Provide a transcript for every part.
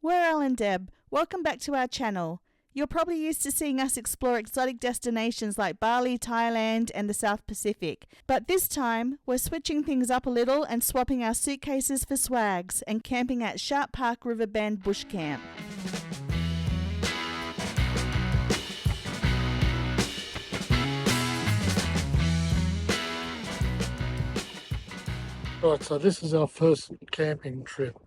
We're Al and Deb. Welcome back to our channel. You're probably used to seeing us explore exotic destinations like Bali, Thailand, and the South Pacific. But this time, we're switching things up a little and swapping our suitcases for swags and camping at Sharp Park River Bend Bush Camp. Right, so this is our first camping trip.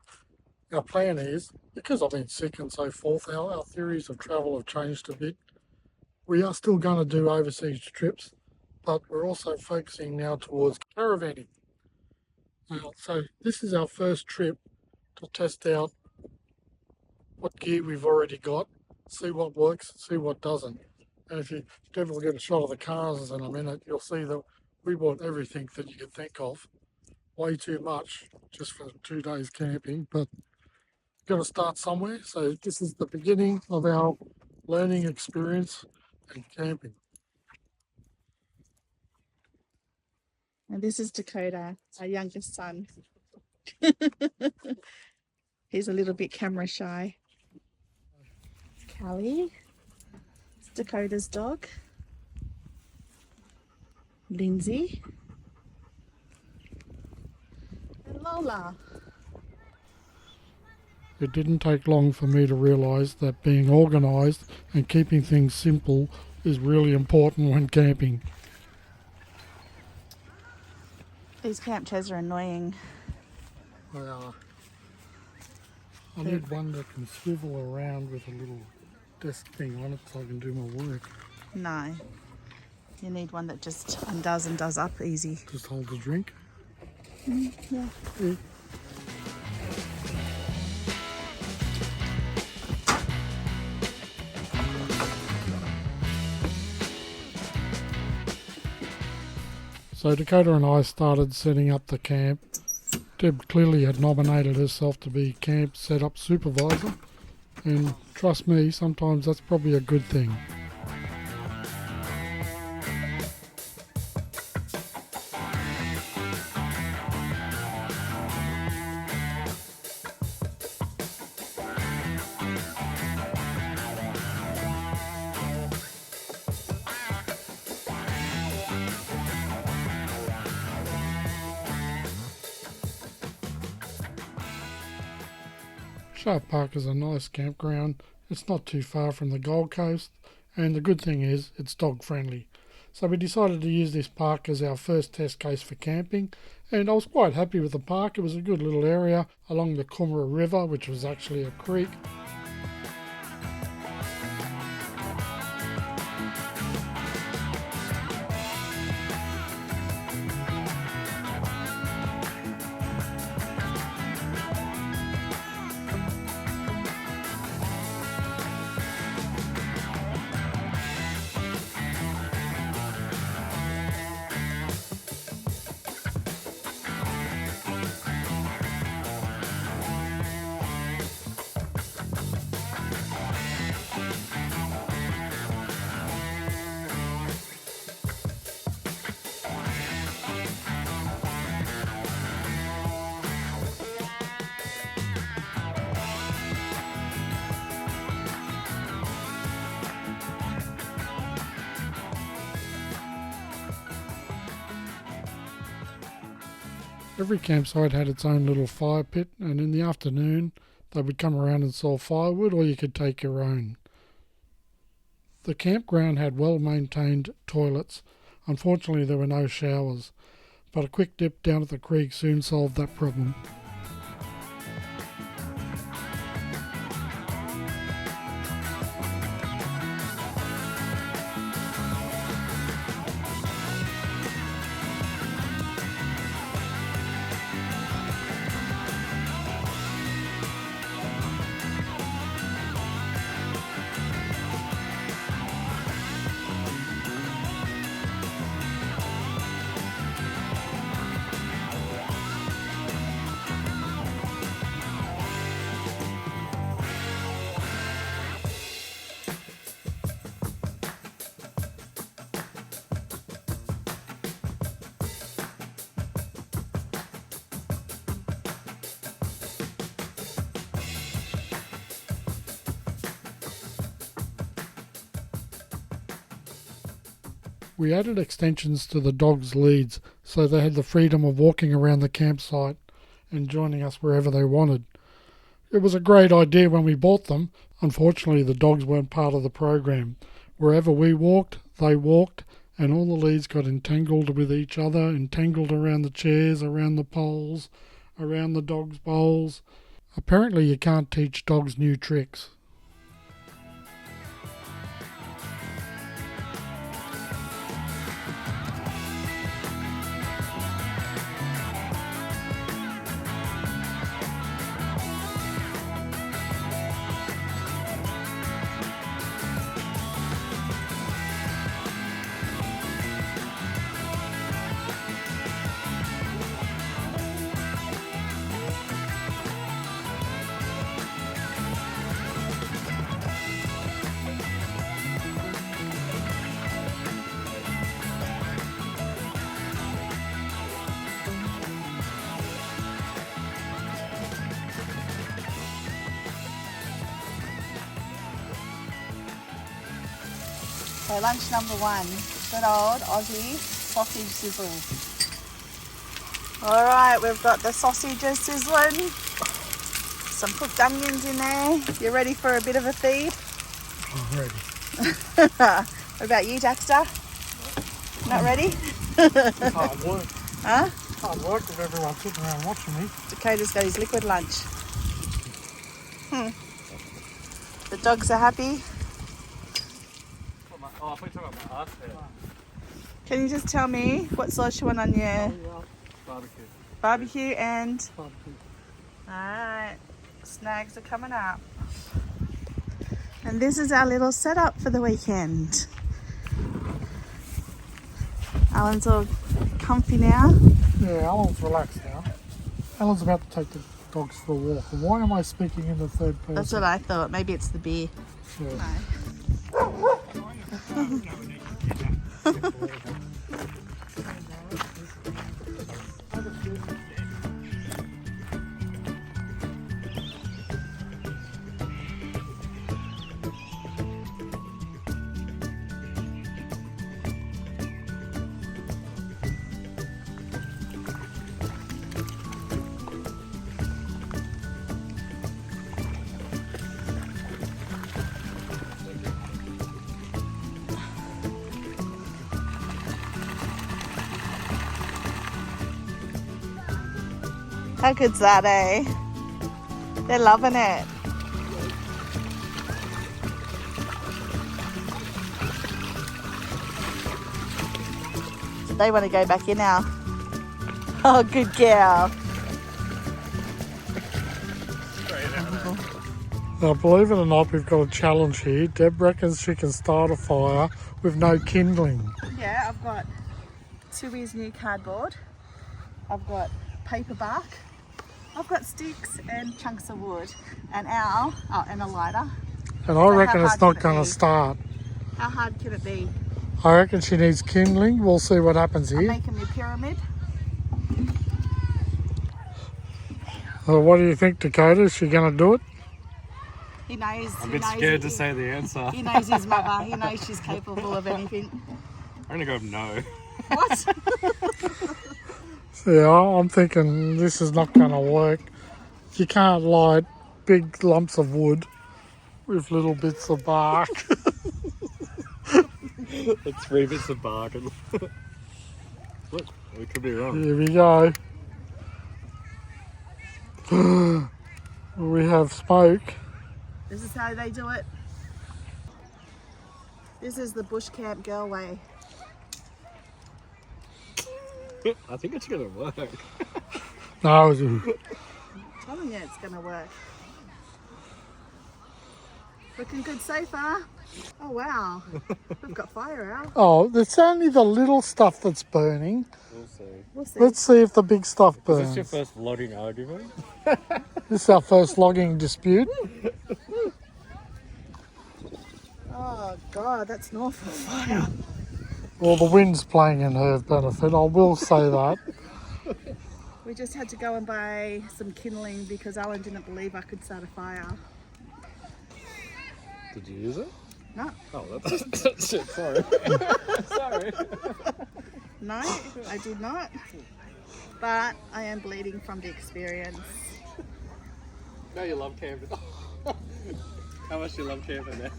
Our plan is, because I've been sick and so forth, our theories of travel have changed a bit. We are still going to do overseas trips, but we're also focusing now towards caravanning. So this is our first trip to test out what gear we've already got, see what works, see what doesn't. And if you definitely get a shot of the cars in a minute, you'll see that we bought everything that you could think of. Way too much just for 2 days camping, but got to start somewhere. So this is the beginning of our learning experience and camping. And this is Dakota, our youngest son. He's a little bit camera shy. Cali, it's Dakota's dog. Lindsay. And Lola. It didn't take long for me to realise that being organised and keeping things simple is really important when camping. These camp chairs are annoying. They are. I need one that can swivel around with a little desk thing on it so I can do my work. No, you need one that just undoes and does up easy. Just hold the drink. Yeah. So Dakota and I started setting up the camp. Deb clearly had nominated herself to be camp setup supervisor, and trust me, sometimes that's probably a good thing. Sharp Park is a nice campground. It's not too far from the Gold Coast, and the good thing is it's dog friendly. So we decided to use this park as our first test case for camping, and I was quite happy with the park. It was a good little area along the Coomera River, which was actually a creek. Every campsite had its own little fire pit, and in the afternoon they would come around and sell firewood, or you could take your own. The campground had well-maintained toilets. Unfortunately, there were no showers, but a quick dip down at the creek soon solved that problem. We added extensions to the dogs' leads so they had the freedom of walking around the campsite and joining us wherever they wanted. It was a great idea when we bought them. Unfortunately, the dogs weren't part of the program. Wherever we walked, they walked, and all the leads got entangled with each other, entangled around the chairs, around the poles, around the dogs' bowls. Apparently you can't teach dogs new tricks. So lunch number one, good old Aussie sausage sizzle. All right, we've got the sausages sizzling, some cooked onions in there. You ready for a bit of a feed? I'm ready. What about you, Jackster? Not ready? Hard work. Huh? Hard work with everyone sitting around watching me. Dakota's got his liquid lunch. The dogs are happy. Oh, I thought you were talking about my ass there. Can you just tell me what sauce you want on your Barbecue. barbecue and... Barbecue. Alright, snags are coming up. And this is our little setup for the weekend. Alan's all comfy now. Yeah, Alan's relaxed now. Alan's about to take the dogs for a walk. And why am I speaking in the third person? That's what I thought. Maybe it's the beer. Yeah. No. How good's that, eh? They're loving it. They want to go back in now. Oh, good girl. Now, believe it or not, we've got a challenge here. Deb reckons she can start a fire with no kindling. Yeah, I've got Tui's new cardboard. I've got paper bark. I've got sticks and chunks of wood and and a lighter. And I reckon it's not going to start. How hard can it be? I reckon she needs kindling. We'll see what happens I'm here. making me a pyramid. What do you think, Dakota? Is she going to do it? He knows. I'm a bit scared to say the answer. He knows his mother. He knows she's capable of anything. I'm going to go no. What? Yeah, I'm thinking this is not going to work. You can't light big lumps of wood with little bits of bark. It's 3 bits of bark. And what? We could be wrong. Here we go. We have smoke. This is how they do it. This is the bush camp girl way. I think it's going to work. No, I'm telling you it's going to work. Looking good so far. Oh wow, we've got fire out. oh, it's only the little stuff that's burning. We'll see. We'll see. Let's see if the big stuff Is burns. this your first logging argument? This is our first logging dispute. Oh god, that's an awful fire. Well, the wind's playing in her benefit, I will say that. We just had to go and buy some kindling because Alan didn't believe I could start a fire. Did you use it? No. Oh, that's shit. Sorry. Sorry. No, I did not. But I am bleeding from the experience. No, you love camping. How much do you love camping there?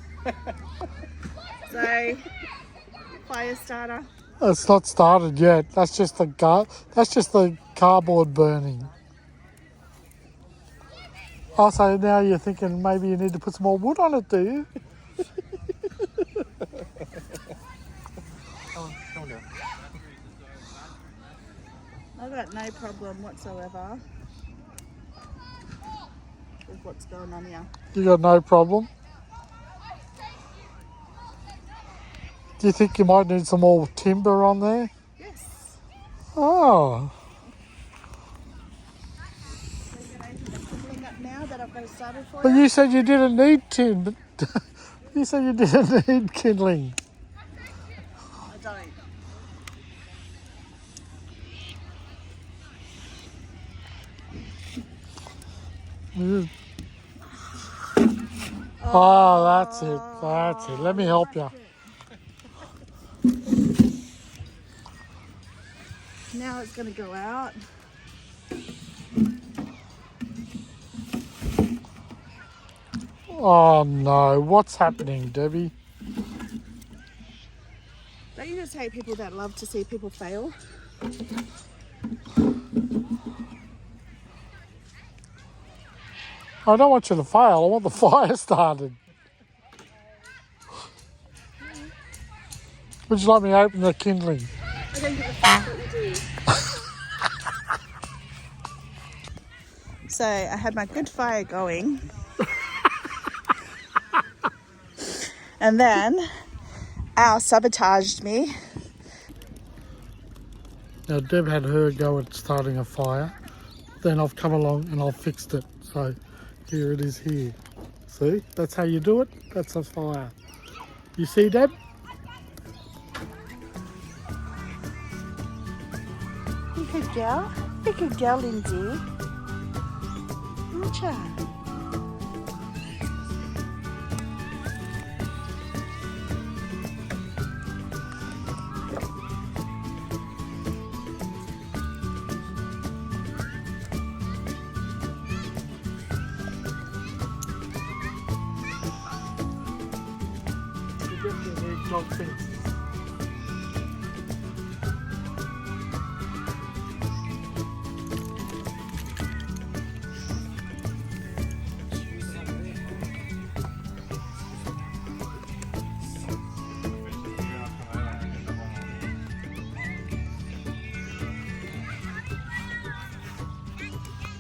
So, fire starter. It's not started yet. That's just the cardboard burning. Also, now you're thinking maybe you need to put some more wood on it, do you? Come on now. I've got no problem whatsoever with what's going on here. You got no problem? Do you think you might need some more timber on there? Yes. Oh. So you're going to open the kindling up now that I've got it started for But you? you said you didn't need timber. You said you didn't need kindling. I don't. Oh, that's it. That's it. Let me help you. Now it's going to go out. Oh no, what's happening, Debbie? Don't you just hate people that love to see people fail? I don't want you to fail. I want the fire started. Would you like me to open the kindling? I don't give a fuck what you do. So I had my good fire going. And then Al sabotaged me. Now Deb had her go at starting a fire. Then I've come along and I've fixed it. So here it is here. See? That's how you do it. That's a fire. You see, Deb? You good girl. You good girl, Lindsay. Aren't ya? You definitely need dog fence.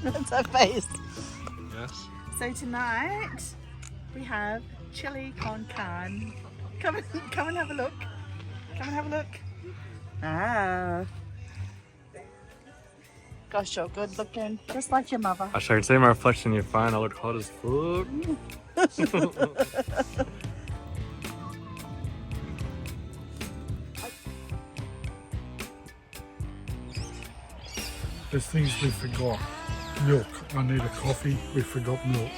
That's her face. Yes. So tonight we have chili con carne. Come and have a look. Come and have a look. Ah. Gosh, you're good looking, just like your mother. I can see my reflection in your phone. I look hot as fuck. There's things we forgot. Milk. I need a coffee. We forgot milk.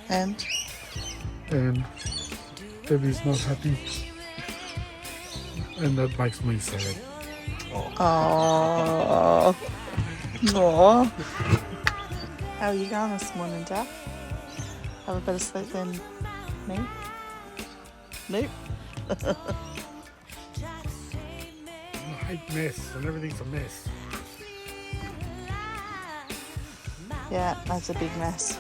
And And Debbie's not happy. And that makes me sad. oh, no. How are you going this morning, Jack? Have a better sleep than me? Nope. I hate mess and everything's a mess. Yeah, that's a big mess.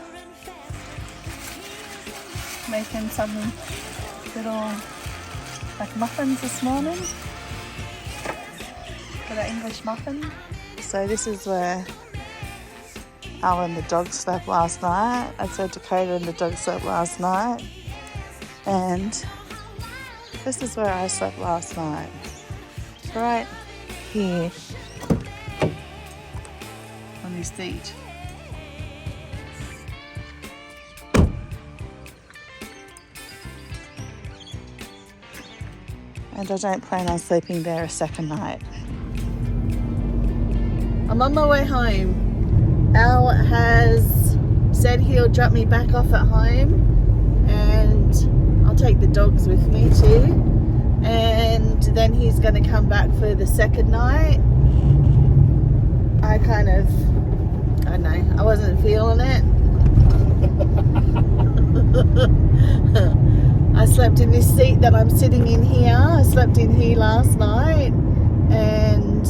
Making some little like muffins this morning. Got an English muffin. So this is where Al and the dog slept last night. I said Dakota and the dog slept last night. And this is where I slept last night. Right here on this seat. And I don't plan on sleeping there a second night. I'm on my way home. Al has said he'll drop me back off at home, and I'll take the dogs with me too. And then he's going to come back for the second night. I don't know, I wasn't feeling it. I slept in this seat that I'm sitting in here. I slept in here last night, and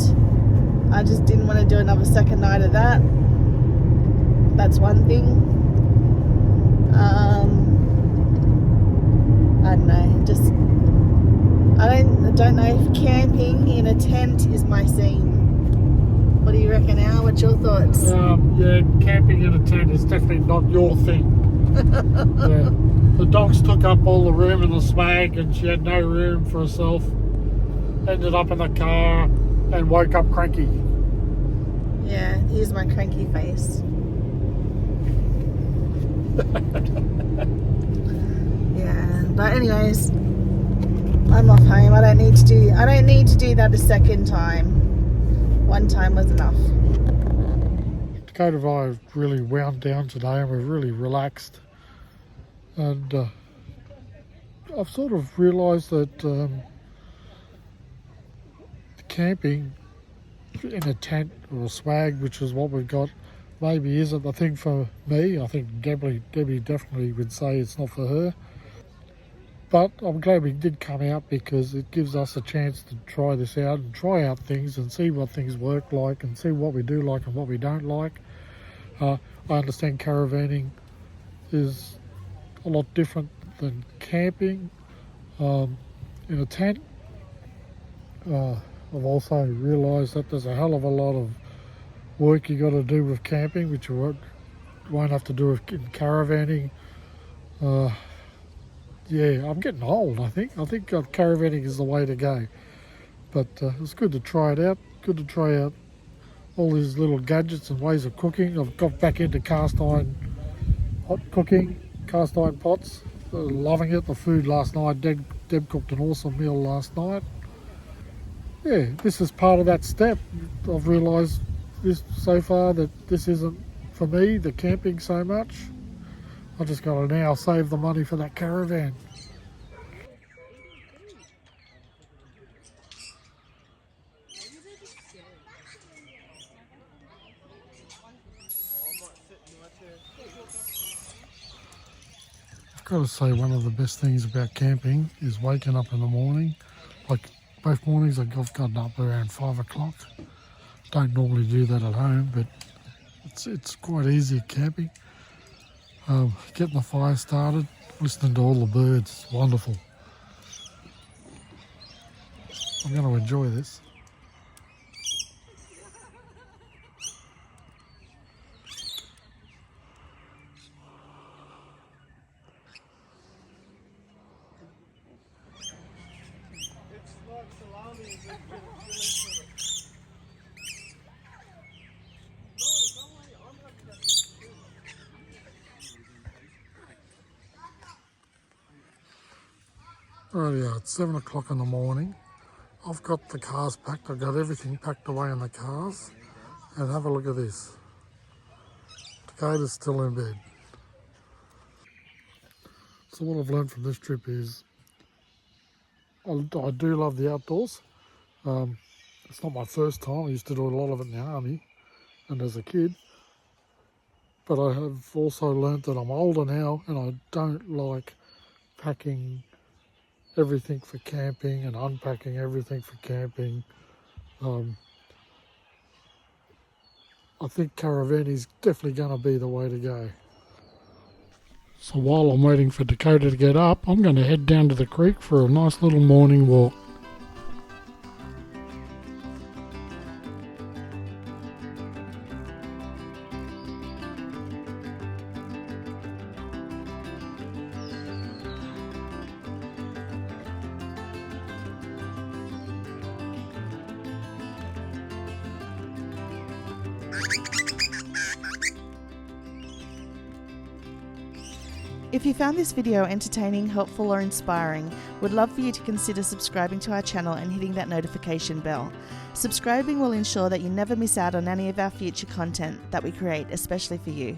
I just didn't want to do another second night of that. That's one thing. I don't know, just I don't know if camping in a tent is my scene. What do you reckon, Al? What's your thoughts? Yeah, camping in a tent is definitely not your thing. Yeah. The dogs took up all the room in the swag, and she had no room for herself. Ended up in the car and woke up cranky. Yeah, here's my cranky face. Yeah, but anyways, I'm off home. I don't need to do that a second time. One time was enough. Dakota and I have really wound down today, and we're really relaxed. And I've sort of realised that camping in a tent or a swag, which is what we've got, maybe isn't the thing for me. I think Debbie definitely would say it's not for her. But I'm glad we did come out, because it gives us a chance to try this out and try out things and see what things work like and see what we do like and what we don't like. I understand caravanning is a lot different than camping in a tent. I've also realised that there's a hell of a lot of work you got to do with camping, which you won't have to do in caravanning. Yeah, I'm getting old, I think. I think caravanning is the way to go. But it's good to try it out. Good to try out all these little gadgets and ways of cooking. I've got back into cast iron hot cooking, cast iron pots. Loving it. The food last night, Deb cooked an awesome meal last night. Yeah, this is part of that step. I've realised this so far that this isn't for me, the camping so much. I just got to now save the money for that caravan. I've got to say, one of the best things about camping is waking up in the morning. Like both mornings I've gotten up around 5 o'clock. Don't normally do that at home, but it's quite easy at camping. Getting the fire started, listening to all the birds, it's wonderful. I'm going to enjoy this. Rightio, it's 7 o'clock in the morning. I've got the cars packed. I've got everything packed away in the cars. And have a look at this. Dakota's still in bed. So what I've learned from this trip is I do love the outdoors. It's not my first time. I used to do a lot of it in the army and as a kid. But I have also learned that I'm older now, and I don't like packing everything for camping and unpacking everything for camping. I think caravan is definitely going to be the way to go. So while I'm waiting for Dakota to get up, I'm going to head down to the creek for a nice little morning walk. If you found this video entertaining, helpful or inspiring, we'd love for you to consider subscribing to our channel and hitting that notification bell. Subscribing will ensure that you never miss out on any of our future content that we create, especially for you.